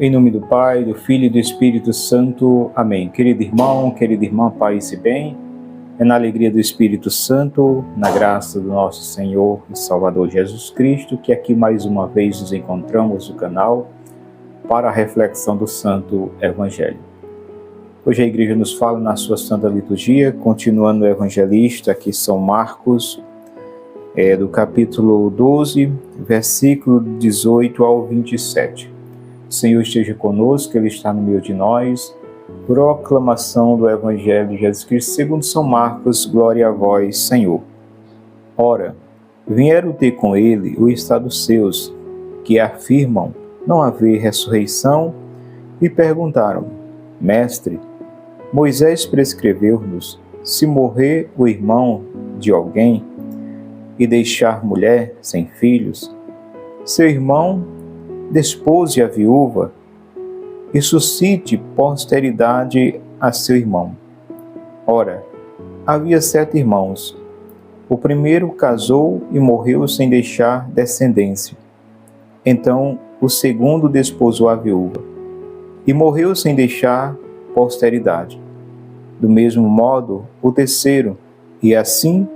Em nome do Pai, do Filho e do Espírito Santo. Amém. Querido irmão, querida irmã, paz e bem. É na alegria do Espírito Santo, na graça do nosso Senhor e Salvador Jesus Cristo, que aqui mais uma vez nos encontramos no canal para a reflexão do Santo Evangelho. Hoje a Igreja nos fala na sua Santa Liturgia, continuando o Evangelista, aqui São Marcos, do capítulo 12, versículo 18 ao 27. O Senhor esteja conosco, Ele está no meio de nós. Proclamação do Evangelho de Jesus Cristo segundo São Marcos. Glória a vós, Senhor. Ora, vieram ter com ele os saduceus, que afirmam não haver ressurreição, e perguntaram: Mestre, Moisés prescreveu-nos, se morrer o irmão de alguém e deixar mulher sem filhos, seu irmão despose a viúva e suscite posteridade a seu irmão. Ora, havia 7 irmãos. O primeiro casou e morreu sem deixar descendência. Então o segundo desposou a viúva e morreu sem deixar posteridade. Do mesmo modo, o terceiro, e assim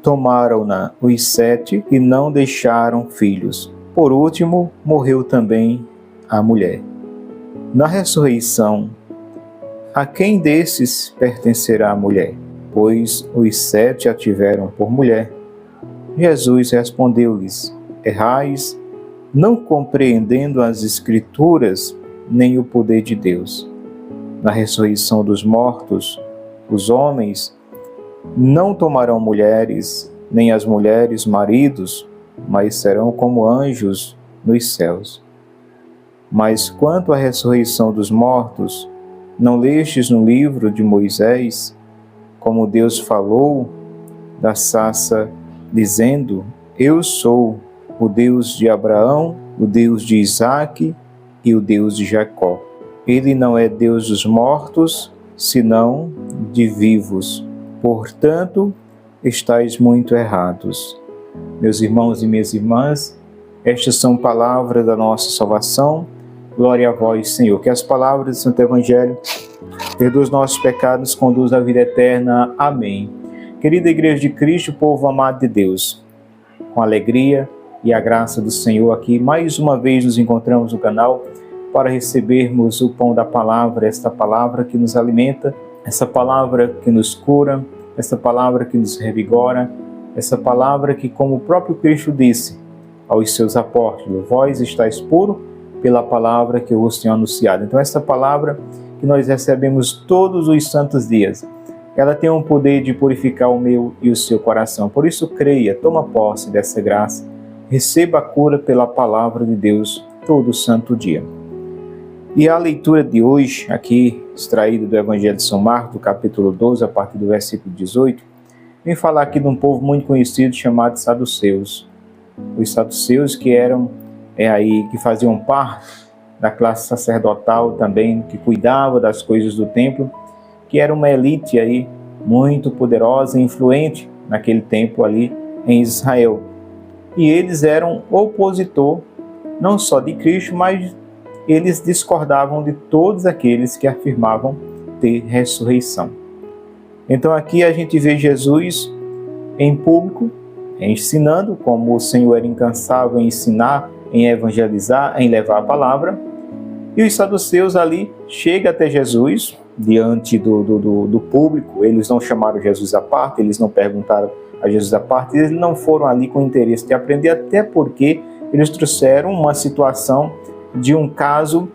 tomaram-na os 7 e não deixaram filhos. Por último, morreu também a mulher. Na ressurreição, a quem desses pertencerá a mulher? Pois os 7 a tiveram por mulher. Jesus respondeu-lhes: Errais, não compreendendo as Escrituras, nem o poder de Deus. Na ressurreição dos mortos, os homens não tomarão mulheres, nem as mulheres maridos, mas serão como anjos nos céus. Mas quanto à ressurreição dos mortos, não lestes no livro de Moisés, como Deus falou da sarça, dizendo: Eu sou o Deus de Abraão, o Deus de Isaque e o Deus de Jacó. Ele não é Deus dos mortos, senão de vivos. Portanto, estáis muito errados. Meus irmãos e minhas irmãs, estas são palavras da nossa salvação. Glória a vós, Senhor. Que as palavras do Santo Evangelho perdoem os nossos pecados, conduzam à vida eterna. Amém. Querida Igreja de Cristo, povo amado de Deus, com alegria e a graça do Senhor, aqui mais uma vez nos encontramos no canal para recebermos o pão da palavra, esta palavra que nos alimenta, essa palavra que nos cura, essa palavra que nos revigora, essa palavra que, como o próprio Cristo disse aos seus apóstolos: vós estáis puro pela palavra que eu vos tenho anunciado. Então essa palavra que nós recebemos todos os santos dias, ela tem um poder de purificar o meu e o seu coração. Por isso creia, toma posse dessa graça, receba a cura pela palavra de Deus todo santo dia. E a leitura de hoje, aqui extraída do Evangelho de São Marcos, do capítulo 12, a partir do versículo 18, vem falar aqui de um povo muito conhecido chamado saduceus. Os saduceus que que faziam parte da classe sacerdotal também, que cuidava das coisas do templo, que era uma elite aí muito poderosa e influente naquele tempo ali em Israel. E eles eram opositor não só de Cristo, mas eles discordavam de todos aqueles que afirmavam ter ressurreição. Então aqui a gente vê Jesus em público, ensinando, como o Senhor era incansável em ensinar, em evangelizar, em levar a palavra. E os saduceus ali chegam até Jesus, diante do público. Eles não chamaram Jesus à parte, eles não perguntaram a Jesus à parte, eles não foram ali com interesse de aprender, até porque eles trouxeram uma situação de um caso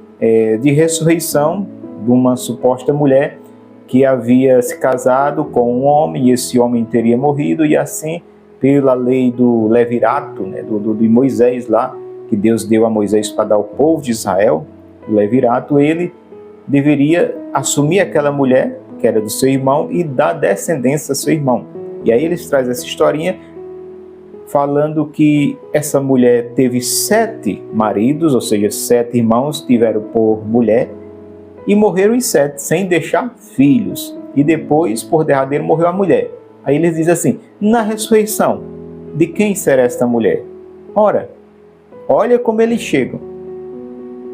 de ressurreição de uma suposta mulher que havia se casado com um homem e esse homem teria morrido, e assim, pela lei do levirato, de Moisés lá, que Deus deu a Moisés para dar ao povo de Israel, o levirato, ele deveria assumir aquela mulher, que era do seu irmão, e dar descendência ao seu irmão. E aí eles trazem essa historinha, falando que essa mulher teve 7 maridos, ou seja, 7 irmãos tiveram por mulher, e morreram os 7, sem deixar filhos. E depois, por derradeiro, morreu a mulher. Aí eles dizem assim: na ressurreição, de quem será esta mulher? Ora, olha como eles chegam.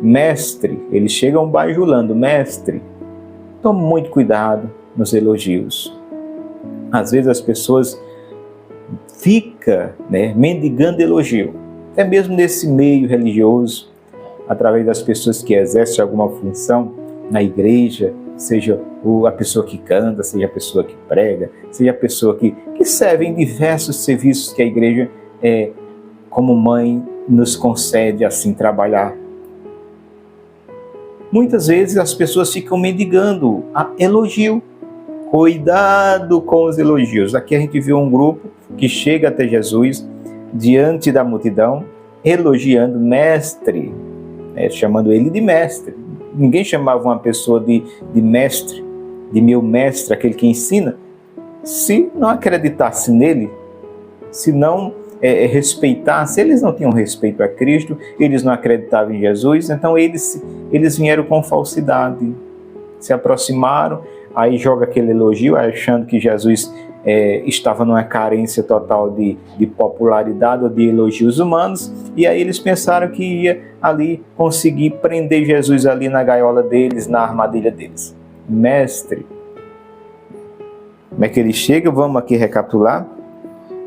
mestre, eles chegam bajulando, mestre. Tome muito cuidado nos elogios. Às vezes as pessoas ficam, mendigando elogio, até mesmo nesse meio religioso, através das pessoas que exercem alguma função na igreja, seja a pessoa que canta, seja a pessoa que prega, seja a pessoa que serve em diversos serviços que a igreja, como mãe, nos concede assim trabalhar. Muitas vezes as pessoas ficam mendigando elogio. Cuidado com os elogios. Aqui a gente viu um grupo que chega até Jesus, diante da multidão, elogiando mestre, chamando ele de mestre. Ninguém chamava uma pessoa de mestre, de meu mestre, aquele que ensina, se não acreditasse nele, se não respeitasse. Eles não tinham respeito a Cristo, eles não acreditavam em Jesus, então eles vieram com falsidade, se aproximaram, aí joga aquele elogio, achando que Jesus estava numa carência total de popularidade ou de elogios humanos, e aí eles pensaram que ia ali conseguir prender Jesus ali na gaiola deles, na armadilha deles. Mestre, como é que ele chega? Vamos aqui recapitular.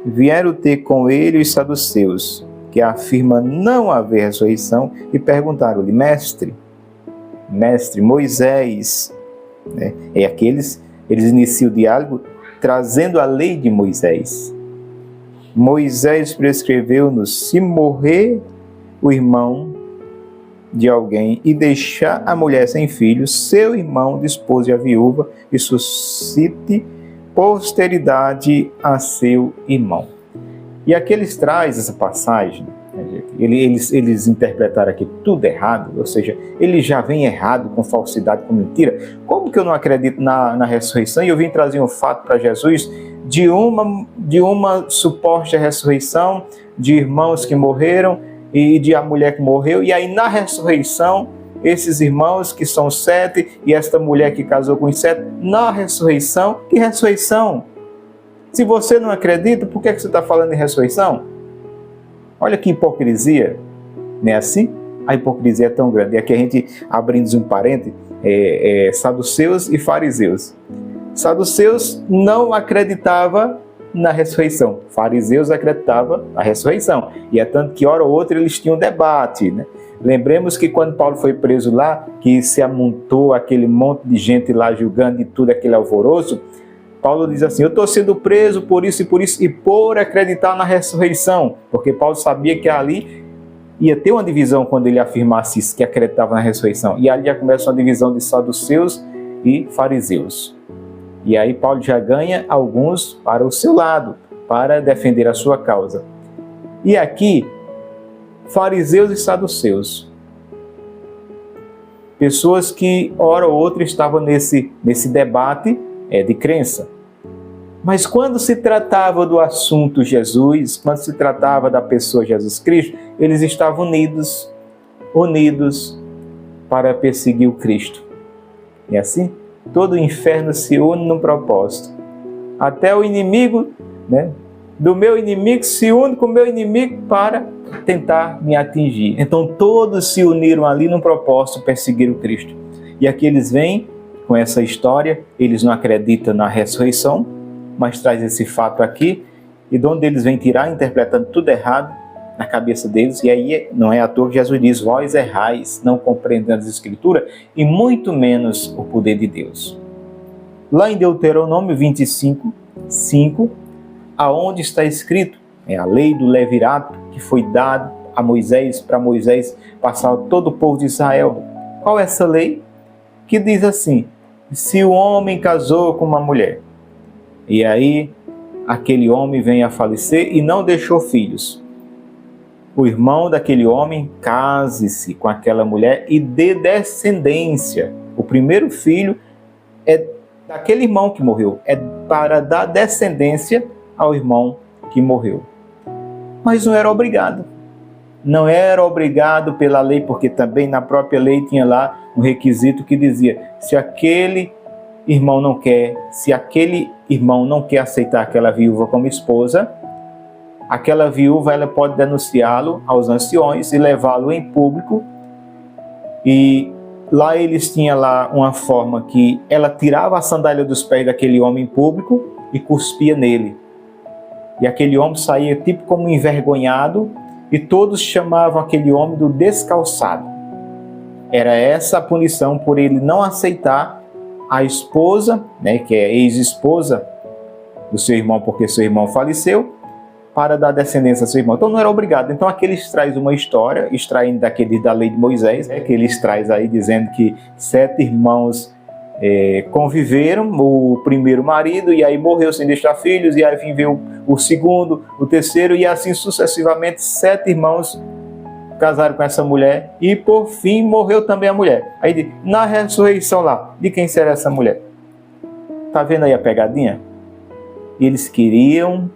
Vieram ter com ele os saduceus, que afirmam não haver ressurreição, e perguntaram-lhe, mestre, Moisés, e aqueles, eles iniciam o diálogo trazendo a lei de Moisés. Moisés prescreveu-nos, se morrer o irmão de alguém e deixar a mulher sem filhos, seu irmão despose a viúva e suscite posteridade a seu irmão. E aqui eles trazem essa passagem, eles interpretaram aqui tudo errado, ou seja, ele já vem errado, com falsidade, com mentira. Como que eu não acredito na ressurreição? E eu vim trazer um fato para Jesus de uma suposta ressurreição, de irmãos que morreram e de a mulher que morreu, e aí na ressurreição, esses irmãos que são 7 e esta mulher que casou com os 7, na ressurreição. Que ressurreição? Se você não acredita, por que você está falando em ressurreição? Olha que hipocrisia, não é assim? A hipocrisia é tão grande. E aqui a gente, abrindo um parênteses, saduceus e fariseus. Saduceus não acreditavam na ressurreição, fariseus acreditavam na ressurreição. E é tanto que, hora ou outra, eles tinham debate, né? Lembremos que quando Paulo foi preso lá, que se amontou aquele monte de gente lá julgando e tudo aquele alvoroço, Paulo diz assim, eu estou sendo preso por isso e por acreditar na ressurreição, porque Paulo sabia que ali ia ter uma divisão quando ele afirmasse isso, que acreditava na ressurreição. E ali já começa uma divisão de saduceus e fariseus. E aí Paulo já ganha alguns para o seu lado, para defender a sua causa. E aqui, fariseus e saduceus, pessoas que, hora ou outra, estavam nesse debate de crença. Mas quando se tratava do assunto Jesus, quando se tratava da pessoa Jesus Cristo, eles estavam unidos para perseguir o Cristo. E assim, todo o inferno se une num propósito. Até o inimigo, do meu inimigo se une com o meu inimigo para tentar me atingir. Então todos se uniram ali num propósito, perseguir o Cristo. E aqui eles vêm com essa história, eles não acreditam na ressurreição, mas traz esse fato aqui, e de onde eles vêm tirar, interpretando tudo errado na cabeça deles, e aí não é à toa que Jesus diz, vós errais, não compreendendo as Escrituras, e muito menos o poder de Deus. Lá em Deuteronômio 25, 5, aonde está escrito, é a lei do levirato que foi dado a Moisés, para Moisés passar todo o povo de Israel. Qual é essa lei? Que diz assim, se o homem casou com uma mulher, e aí aquele homem vem a falecer e não deixou filhos, o irmão daquele homem case-se com aquela mulher e dê descendência. O primeiro filho é daquele irmão que morreu, é para dar descendência ao irmão que morreu. Mas não era obrigado. Não era obrigado pela lei, porque também na própria lei tinha lá um requisito que dizia, se aquele irmão não quer aceitar aquela viúva como esposa, aquela viúva ela pode denunciá-lo aos anciões e levá-lo em público E lá eles tinham lá uma forma que ela tirava a sandália dos pés daquele homem em público e cuspia nele. E aquele homem saía tipo como envergonhado e todos chamavam aquele homem do descalçado. Era essa a punição por ele não aceitar a esposa, né, que é ex-esposa do seu irmão, porque seu irmão faleceu, para dar descendência ao seu irmão. Então não era obrigado. Então aqui eles trazem uma história, extraindo da lei de Moisés, né, que eles trazem aí dizendo que 7 irmãos conviveram, o primeiro marido, e aí morreu sem deixar filhos, e aí veio o segundo, o terceiro, e assim sucessivamente 7 irmãos casaram com essa mulher, e por fim morreu também a mulher. Aí na ressurreição lá, de quem será essa mulher? Tá vendo aí a pegadinha? Eles queriam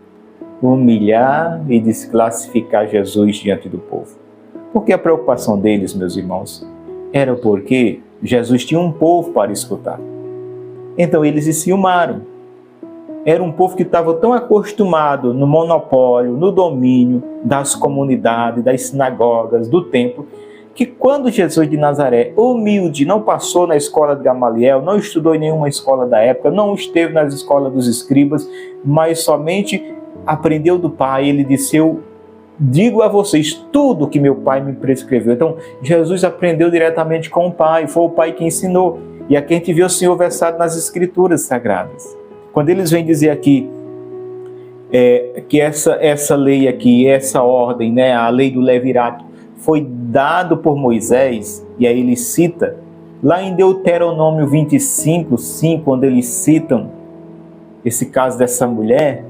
humilhar e desclassificar Jesus diante do povo. Porque a preocupação deles, meus irmãos, era porque Jesus tinha um povo para escutar. Então eles se ciumaram. Era um povo que estava tão acostumado no monopólio, no domínio das comunidades, das sinagogas, do templo, que quando Jesus de Nazaré, humilde, não passou na escola de Gamaliel, não estudou em nenhuma escola da época, não esteve nas escolas dos escribas, mas somente aprendeu do Pai, ele disse: eu digo a vocês tudo que meu Pai me prescreveu. Então, Jesus aprendeu diretamente com o Pai, foi o Pai que ensinou. E aqui a gente vê o Senhor versado nas Escrituras Sagradas. Quando eles vêm dizer aqui que essa lei aqui, essa ordem, né, a lei do levirato, foi dado por Moisés, e aí ele cita, lá em Deuteronômio 25, 5, onde eles citam esse caso dessa mulher,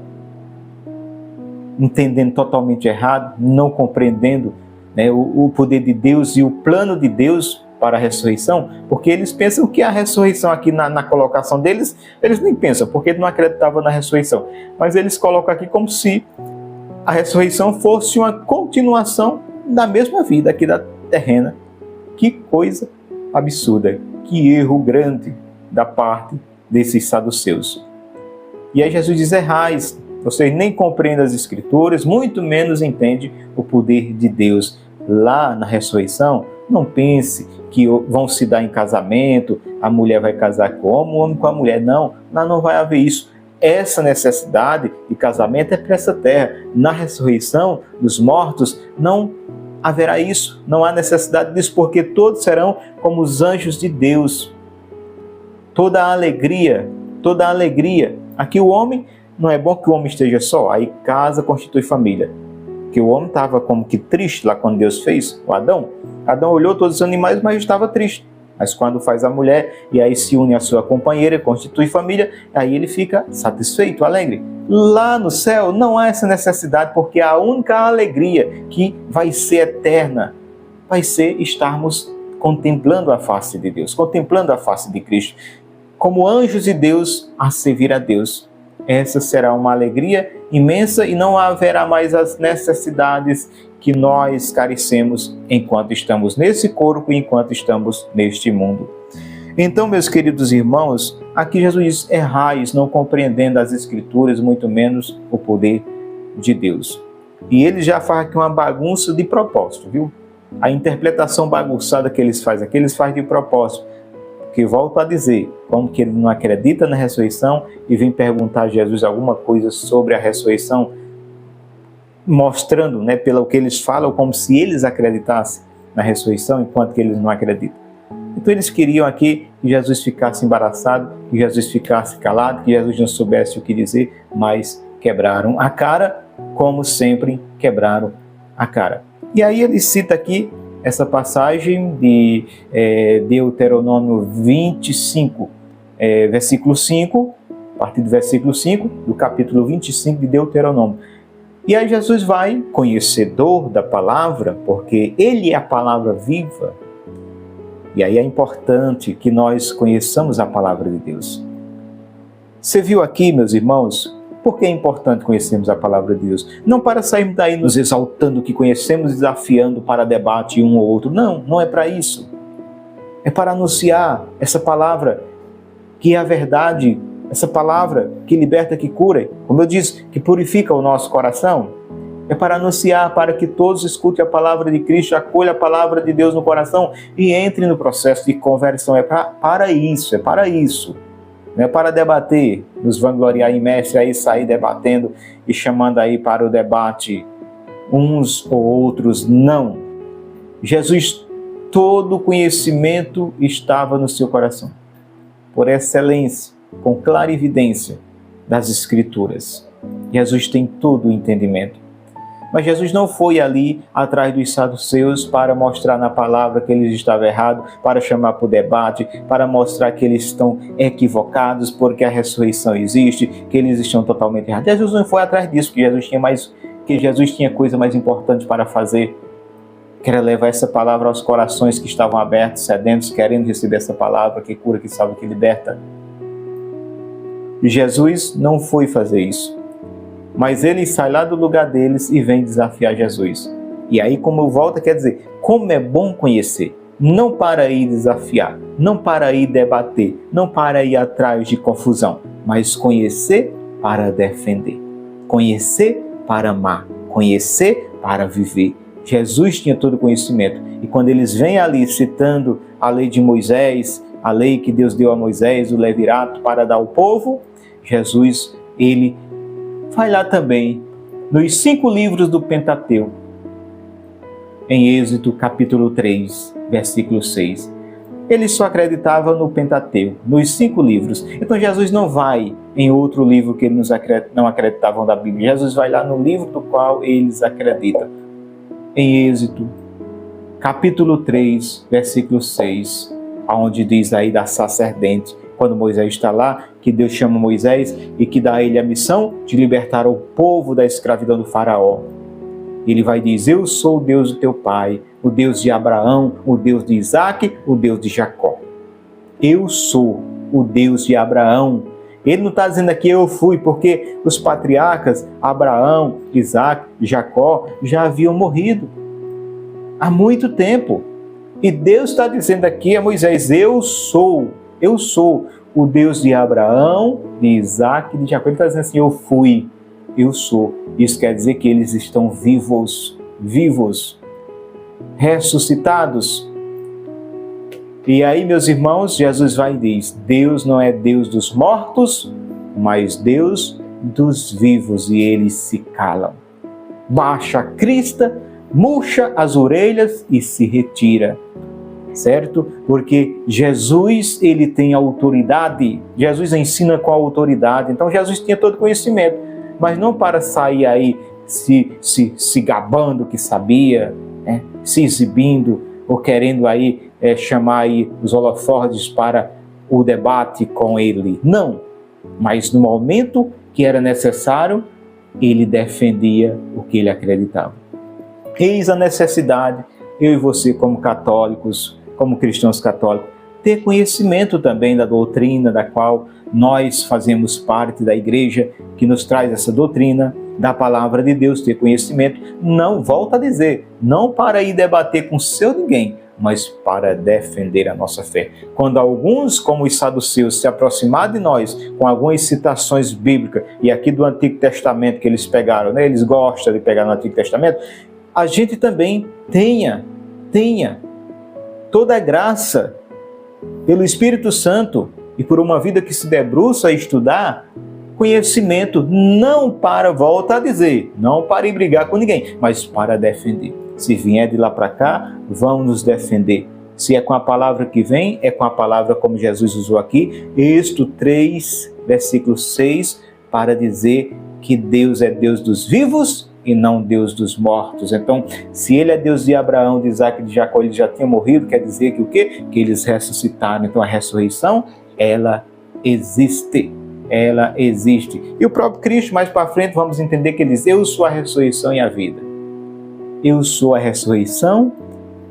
entendendo totalmente errado, não compreendendo, né, o poder de Deus e o plano de Deus para a ressurreição, porque eles pensam que a ressurreição aqui na colocação deles, eles nem pensam, porque não acreditavam na ressurreição, mas eles colocam aqui como se a ressurreição fosse uma continuação da mesma vida aqui da terrena. Que coisa absurda, que erro grande da parte desses saduceus. E aí Jesus diz: errais, vocês nem compreendem as Escrituras, muito menos entendem o poder de Deus. Lá na ressurreição, não pense que vão se dar em casamento, a mulher vai casar com o homem com a mulher. Não, lá não vai haver isso. Essa necessidade de casamento é para essa terra. Na ressurreição dos mortos, não haverá isso, não há necessidade disso, porque todos serão como os anjos de Deus. Toda a alegria. Aqui o homem, não é bom que o homem esteja só, aí casa constitui família. Porque o homem estava como que triste lá quando Deus fez o Adão. Adão olhou todos os animais, mas estava triste. Mas quando faz a mulher e aí se une à sua companheira, constitui família, aí ele fica satisfeito, alegre. Lá no céu não há essa necessidade, porque a única alegria que vai ser eterna vai ser estarmos contemplando a face de Deus, contemplando a face de Cristo, como anjos de Deus a servir a Deus. Essa será uma alegria imensa e não haverá mais as necessidades que nós carecemos enquanto estamos nesse corpo e enquanto estamos neste mundo. Então, meus queridos irmãos, aqui Jesus diz: errais, não compreendendo as Escrituras, muito menos o poder de Deus. E ele já faz aqui uma bagunça de propósito, viu? A interpretação bagunçada que eles fazem aqui, eles fazem de propósito. Porque volto a dizer, como que ele não acredita na ressurreição e vem perguntar a Jesus alguma coisa sobre a ressurreição, mostrando, né, pelo que eles falam, como se eles acreditassem na ressurreição, enquanto que eles não acreditam. Então eles queriam aqui que Jesus ficasse embaraçado, que Jesus ficasse calado, que Jesus não soubesse o que dizer, mas quebraram a cara, como sempre quebraram a cara. E aí ele cita aqui essa passagem de Deuteronômio 25, versículo 5, a partir do versículo 5, do capítulo 25 de Deuteronômio. E aí Jesus vai, conhecedor da palavra, porque ele é a palavra viva. E aí é importante que nós conheçamos a palavra de Deus. Você viu aqui, meus irmãos, por que é importante conhecermos a palavra de Deus? Não para sairmos daí nos exaltando que conhecemos, desafiando para debate um ou outro. Não, não é para isso. É para anunciar essa palavra que é a verdade, essa palavra que liberta, que cura, como eu disse, que purifica o nosso coração. É para anunciar, para que todos escutem a palavra de Cristo, acolham a palavra de Deus no coração e entrem no processo de conversão. É para isso, é para isso. Não é para debater, nos vangloriar em mestre, aí sair debatendo e chamando aí para o debate uns ou outros. Não. Jesus, todo conhecimento estava no seu coração. Por excelência, com clarividência das Escrituras. Jesus tem todo o entendimento. Mas Jesus não foi ali atrás dos saduceus para mostrar na palavra que eles estavam errados, para chamar para o debate, para mostrar que eles estão equivocados porque a ressurreição existe, que eles estão totalmente errados. Jesus não foi atrás disso, que Jesus tinha coisa mais importante para fazer, que era levar essa palavra aos corações que estavam abertos, sedentos, querendo receber essa palavra que cura, que salva, que liberta. E Jesus não foi fazer isso. Mas ele sai lá do lugar deles e vem desafiar Jesus. E aí, como eu volto, quer dizer, como é bom conhecer. Não para ir desafiar, não para ir debater, não para ir atrás de confusão, mas conhecer para defender. Conhecer para amar, conhecer para viver. Jesus tinha todo o conhecimento. E quando eles vêm ali citando a lei de Moisés, a lei que Deus deu a Moisés, o levirato para dar ao povo, Jesus, ele vai lá também, nos 5 livros do Pentateuco, em Êxodo capítulo 3, versículo 6. Ele só acreditava no Pentateuco, nos 5 livros. Então Jesus não vai em outro livro que eles não acreditavam da Bíblia. Jesus vai lá no livro do qual eles acreditam. Em Êxodo capítulo 3, versículo 6, onde diz aí da sacerdente, quando Moisés está lá, que Deus chama Moisés e que dá a ele a missão de libertar o povo da escravidão do faraó. Ele vai dizer, eu sou o Deus do teu pai, o Deus de Abraão, o Deus de Isaac, o Deus de Jacó. Eu sou o Deus de Abraão. Ele não está dizendo aqui eu fui, porque os patriarcas, Abraão, Isaac, Jacó, já haviam morrido há muito tempo. E Deus está dizendo aqui a Moisés, eu sou o Deus de Abraão, de Isaac e de Jacó. Ele está dizendo assim, eu fui, eu sou. Isso quer dizer que eles estão vivos, ressuscitados. E aí, meus irmãos, Jesus vai e diz, Deus não é Deus dos mortos, mas Deus dos vivos, e eles se calam. Baixa a crista, murcha as orelhas e se retira. Certo? Porque Jesus, ele tem autoridade. Jesus ensina com autoridade. Então Jesus tinha todo conhecimento, mas não para sair aí se gabando que sabia, né? Se exibindo ou querendo aí chamar aí os holofotes para o debate com ele. Não, mas no momento que era necessário, ele defendia o que ele acreditava. Eis a necessidade, eu e você como católicos, como cristãos católicos, ter conhecimento também da doutrina da qual nós fazemos parte, da igreja que nos traz essa doutrina, da palavra de Deus, ter conhecimento. Não, volto a dizer, não para ir debater com seu ninguém, mas para defender a nossa fé. Quando alguns, como os saduceus, se aproximar de nós com algumas citações bíblicas, e aqui do Antigo Testamento que eles pegaram, né? Eles gostam de pegar no Antigo Testamento, a gente também tenha toda a graça pelo Espírito Santo e por uma vida que se debruça a estudar, conhecimento, não para, volta a dizer, não para ir brigar com ninguém, mas para defender. Se vier de lá para cá, vão nos defender. Se é com a palavra que vem, é com a palavra como Jesus usou aqui, Êxodo 3, versículo 6, para dizer que Deus é Deus dos vivos e não Deus dos mortos. Então, se ele é Deus de Abraão, de Isaac e de Jacó, ele já tinha morrido, quer dizer que o quê? Que eles ressuscitaram. Então, a ressurreição, ela existe. Ela existe. E o próprio Cristo, mais para frente, vamos entender que ele diz, eu sou a ressurreição e a vida. Eu sou a ressurreição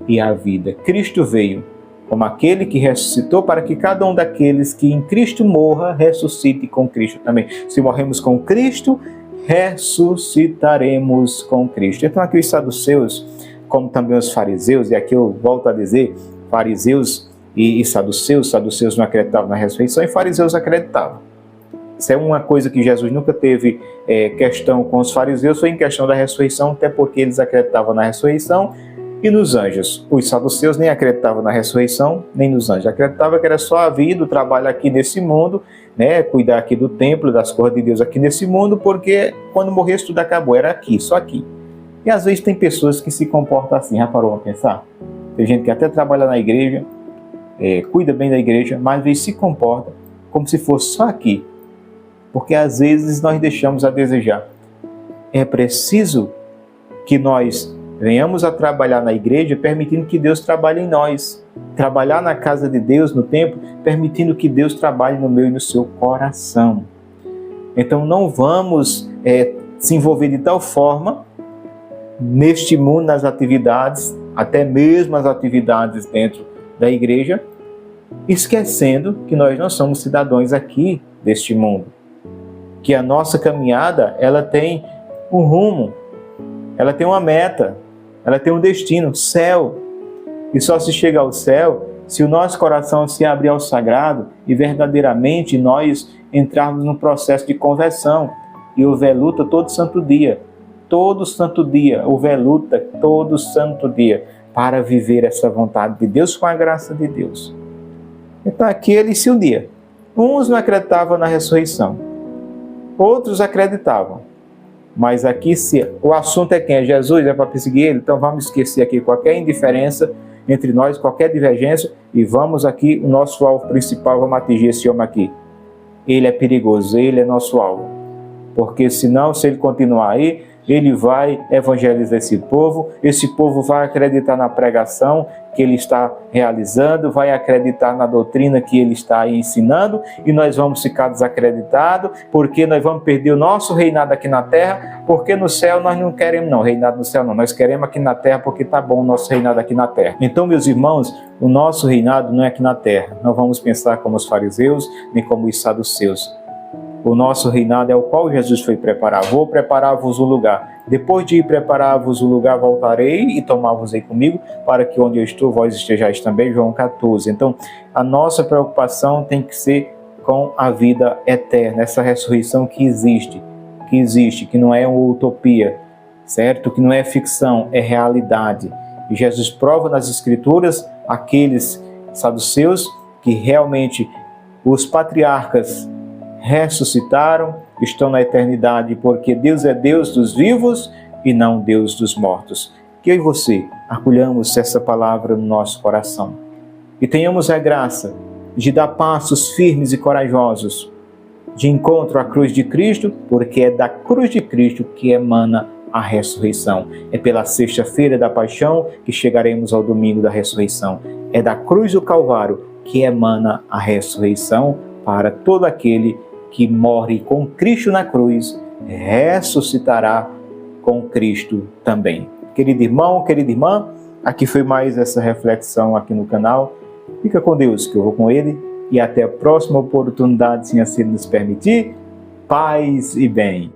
e a vida. Cristo veio como aquele que ressuscitou para que cada um daqueles que em Cristo morra, ressuscite com Cristo também. Se morremos com Cristo, ressuscitaremos com Cristo. Então aqui os saduceus, como também os fariseus, e aqui eu volto a dizer, fariseus e saduceus não acreditavam na ressurreição e fariseus acreditavam. Isso é uma coisa que Jesus nunca teve questão com os fariseus, foi em questão da ressurreição, até porque eles acreditavam na ressurreição e nos anjos. Os saduceus nem acreditavam na ressurreição, nem nos anjos. Acreditavam que era só a vida, o trabalho aqui nesse mundo, né, cuidar aqui do templo, das coisas de Deus aqui nesse mundo, porque quando morresse tudo acabou, era aqui, só aqui. E às vezes tem pessoas que se comportam assim, já parou para pensar? Tem gente que até trabalha na igreja, cuida bem da igreja, mas às vezes se comporta como se fosse só aqui. Porque às vezes nós deixamos a desejar. É preciso que nós venhamos a trabalhar na igreja, permitindo que Deus trabalhe em nós. Trabalhar na casa de Deus, no templo, permitindo que Deus trabalhe no meu e no seu coração. Então não vamos se envolver de tal forma neste mundo, nas atividades, até mesmo as atividades dentro da igreja, esquecendo que nós não somos cidadãos aqui deste mundo. Que a nossa caminhada, ela tem um rumo, ela tem uma meta, ela tem um destino, céu. E só se chega ao céu se o nosso coração se abrir ao sagrado e verdadeiramente nós entrarmos no processo de conversão. E houver luta todo santo dia, houver luta todo santo dia para viver essa vontade de Deus com a graça de Deus. Então aqui ele se unia. Uns não acreditavam na ressurreição, outros acreditavam. Mas aqui, se o assunto é quem? É Jesus, é para perseguir ele? Então vamos esquecer aqui qualquer indiferença entre nós, qualquer divergência, e vamos aqui, o nosso alvo principal, vamos atingir esse homem aqui. Ele é perigoso, ele é nosso alvo. Porque senão, se ele continuar aí, ele vai evangelizar esse povo vai acreditar na pregação que ele está realizando, vai acreditar na doutrina que ele está ensinando, e nós vamos ficar desacreditados, porque nós vamos perder o nosso reinado aqui na terra, porque no céu nós não queremos não, reinado no céu não, nós queremos aqui na terra porque está bom o nosso reinado aqui na terra. Então, meus irmãos, o nosso reinado não é aqui na terra, não vamos pensar como os fariseus, nem como os saduceus. O nosso reinado é o qual Jesus foi preparar. Vou preparar-vos o lugar. Depois de ir preparar-vos o lugar, voltarei e tomar-vos-ei comigo, para que onde eu estou, vós estejais também. João 14. Então, a nossa preocupação tem que ser com a vida eterna, essa ressurreição que existe, que não é uma utopia, certo? Que não é ficção, é realidade. E Jesus prova nas Escrituras aqueles saduceus que realmente os patriarcas ressuscitaram, estão na eternidade, porque Deus é Deus dos vivos e não Deus dos mortos. Que eu e você acolhamos essa palavra no nosso coração e tenhamos a graça de dar passos firmes e corajosos de encontro à cruz de Cristo, porque é da cruz de Cristo que emana a ressurreição. É pela sexta-feira da paixão que chegaremos ao domingo da ressurreição. É da cruz do Calvário que emana a ressurreição para todo aquele que morre com Cristo na cruz, ressuscitará com Cristo também. Querido irmão, querida irmã, aqui foi mais essa reflexão aqui no canal. Fica com Deus, que eu vou com Ele, e até a próxima oportunidade, se assim nos permitir. Paz e bem.